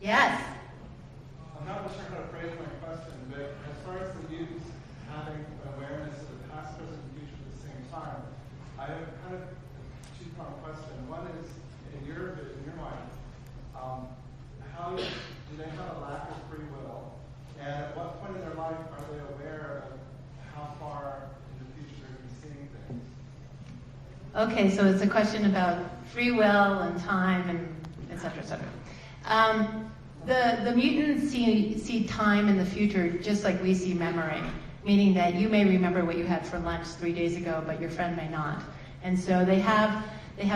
Yes. I'm not sure how to phrase my question, but as far as the mutants having awareness of the past, present, and future at the same time, I have kind of a two-pronged question. One is, in your mind, do they have a lack of free will? And at what point in their life are they aware of how far in the future they're going to be seeing things? Okay, so it's a question about free will and time and et cetera, et cetera. The mutants see time in the future just like we see memory, meaning that you may remember what you had for lunch 3 days ago, but your friend may not. And so they have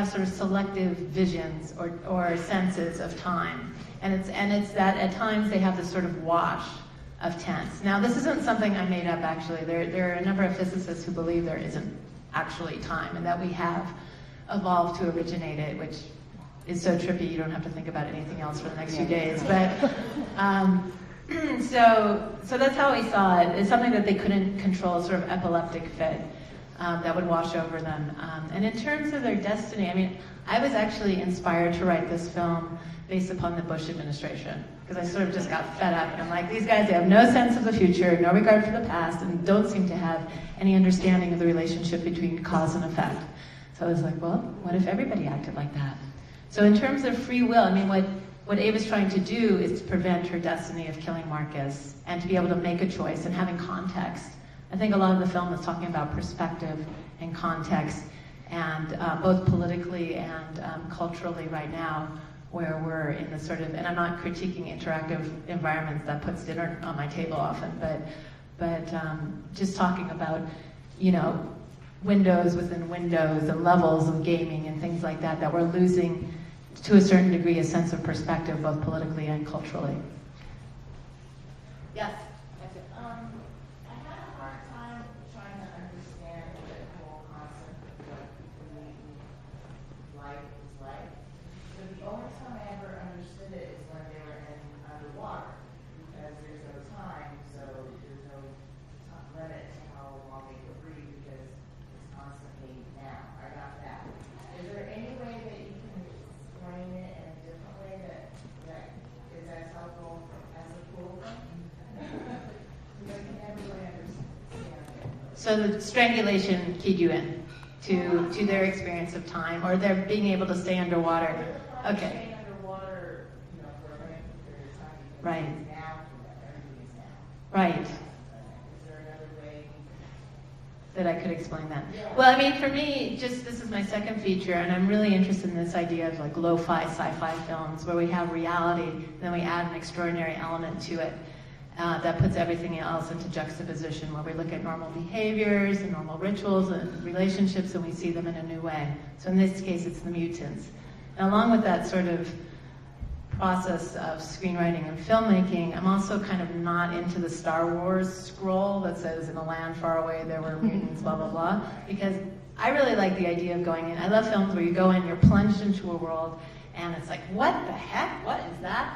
sort of selective visions or senses of time. And it's that at times they have this sort of wash of tense. Now, this isn't something I made up, actually. There are a number of physicists who believe there isn't actually time and that we have evolved to originate it, which is so trippy you don't have to think about anything else for the next few days. But so that's how we saw it. It's something that they couldn't control, sort of epileptic fit that would wash over them. And in terms of their destiny, I mean, I was actually inspired to write this film based upon the Bush administration, because I sort of just got fed up. And I'm like, these guys, they have no sense of the future, no regard for the past, and don't seem to have any understanding of the relationship between cause and effect. So I was like, well, what if everybody acted like that? So in terms of free will, I mean, what Ava's trying to do is to prevent her destiny of killing Marcus and to be able to make a choice and having context. I think a lot of the film is talking about perspective and context, and both politically and culturally right now, where we're in the sort of, and I'm not critiquing interactive environments that puts dinner on my table often, but just talking about, you know, windows within windows and levels of gaming and things like that, that we're losing to a certain degree a sense of perspective, both politically and culturally. Yes? I had a hard time trying to understand the whole concept of what life is like. But the only time I ever understood it is when they were underwater, because there's no time, so there's no limit to how long they can breathe, because it's constantly now. I got that. Is there any way that you can explain it in a different way that is as helpful as a cool thing? Because I can never really understand it. So the strangulation keyed you in to their experience of time, or their being able to stay underwater. Okay. Staying underwater, you know, for a lengthy period of time. Because Right. it's now for them. Everything is now. Right. Is there another way? That I could explain that. Yeah. Well, I mean, for me, just this is my second feature, and I'm really interested in this idea of like lo-fi sci-fi films where we have reality, and then we add an extraordinary element to it that puts everything else into juxtaposition, where we look at normal behaviors and normal rituals and relationships, and we see them in a new way. So in this case, it's the mutants. And along with that sort of process of screenwriting and filmmaking, I'm also kind of not into the Star Wars scroll that says in a land far away there were mutants, blah, blah, blah, because I really like the idea of going in. I love films where you go in, you're plunged into a world, and it's like, what the heck? What is that?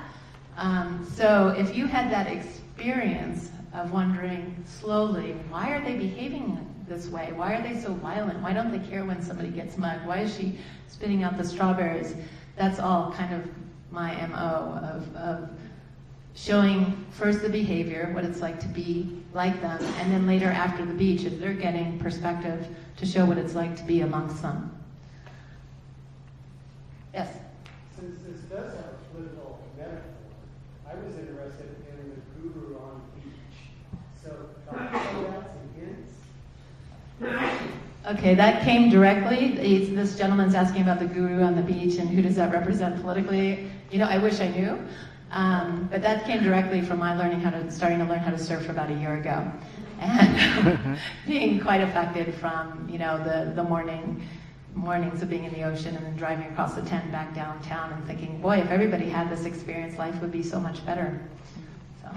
So if you had that experience of wondering slowly, why are they behaving this way? Why are they so violent? Why don't they care when somebody gets mugged? Why is she spitting out the strawberries? That's all kind of my MO of showing first the behavior, what it's like to be like them, and then later after the beach, if they're getting perspective, to show what it's like to be amongst them. Yes? Since this does have a political metaphor, I was interested in the guru on the beach. So, thoughts and hints? Okay, that came directly. This gentleman's asking about the guru on the beach and who does that represent politically. You know, I wish I knew. But that came directly from my starting to learn how to surf about a year ago. And being quite affected from, you know, the mornings of being in the ocean and then driving across the tent back downtown and thinking, boy, if everybody had this experience, life would be so much better. So,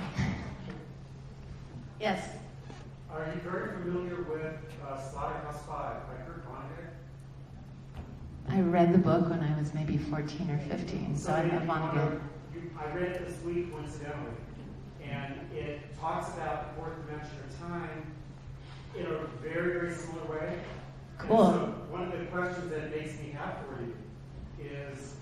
yes? Are you very familiar with Slaughterhouse-5 by Kurt Vonnegut? I read the book when I was maybe 14 or 15, so I know Vonnegut. I read it this week coincidentally, and it talks about the fourth dimension of time in a very, very similar way. Cool. And so one of the questions that it makes me have for you is,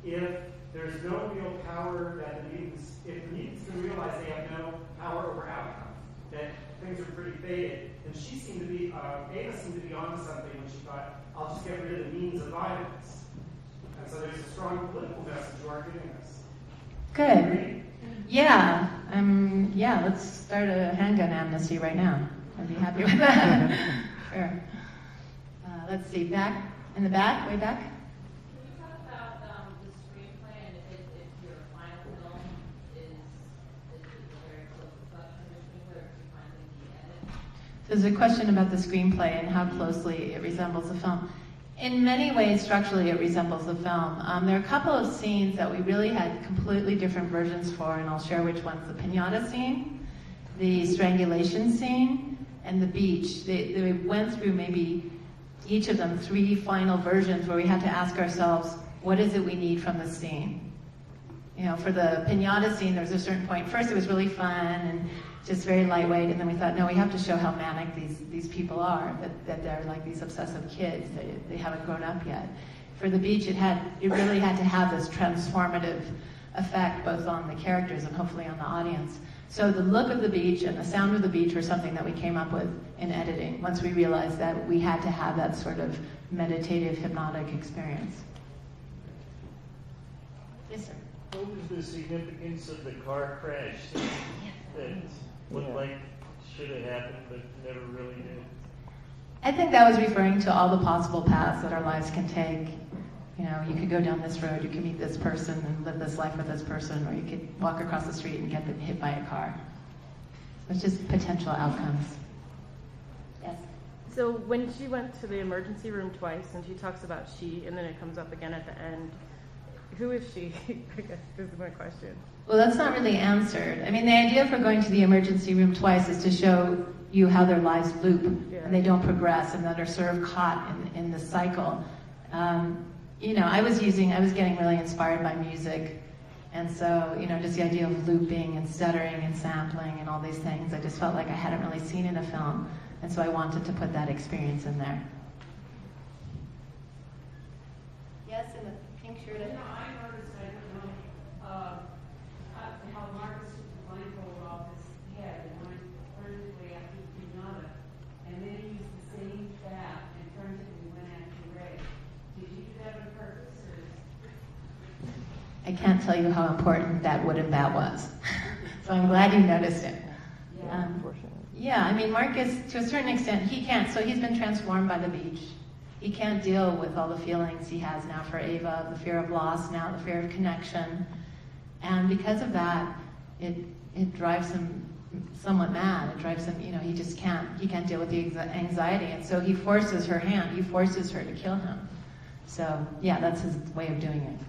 if There's no real power that the mutants, if the mutants can realize they have no power over outcomes, that things are pretty faded, and she seemed to be, Ava seemed to be onto something when she thought, I'll just get rid of the means of violence. And so there's a strong political message you are giving us. Good. Yeah. Yeah, let's start a handgun amnesty right now. I'd be happy with that. Sure. Let's see, back, in the back, way back. Can you talk about the screenplay and if your final film is a very close reflection of the screenplay, or if you find things you edit? There's a question about the screenplay and how closely it resembles the film. In many ways, structurally, it resembles the film. There are a couple of scenes that we really had completely different versions for, and I'll share which ones. The piñata scene, the strangulation scene, and the beach. They went through maybe each of them 3 final versions where we had to ask ourselves, what is it we need from the scene? You know, for the piñata scene, there was a certain point. First, it was really fun and just very lightweight, and then we thought, no, we have to show how manic these people are, that they're like these obsessive kids, they haven't grown up yet. For the beach, it really had to have this transformative effect, both on the characters and hopefully on the audience. So the look of the beach and the sound of the beach were something that we came up with in editing, once we realized that we had to have that sort of meditative, hypnotic experience. Yes, sir. What was the significance of the car crash scene that looked like should have happened but never really did? I think that was referring to all the possible paths that our lives can take. You know, you could go down this road, you could meet this person and live this life with this person, or you could walk across the street and get hit by a car. So it's just potential outcomes. Yes? So when she went to the emergency room twice, and she talks about she, and then it comes up again at the end, who is she? I guess this is my question. Well, that's not really answered. I mean, the idea for going to the emergency room twice is to show you how their lives loop, and they don't progress, and that are sort of caught in the cycle. You know, I was getting really inspired by music, and so, you know, just the idea of looping and stuttering and sampling and all these things, I just felt like I hadn't really seen in a film, and so I wanted to put that experience in there. Yes, in the pink shirt. You know, I noticed, I don't know, how Marcus took the blindfold off his head and went vertically after the pinata, and then he used the same bat and turned it and went after Ray. Did you do that on purpose, or? I can't tell you how important that wooden bat was. So I'm glad you noticed it. Yeah, I mean, Marcus, to a certain extent, he can't. So he's been transformed by the beach. He can't deal with all the feelings he has now for Ava, the fear of loss now, the fear of connection. And because of that, it drives him somewhat mad. It drives him, you know, he can't deal with the anxiety. And so he forces her hand, he forces her to kill him. So, yeah, that's his way of doing it.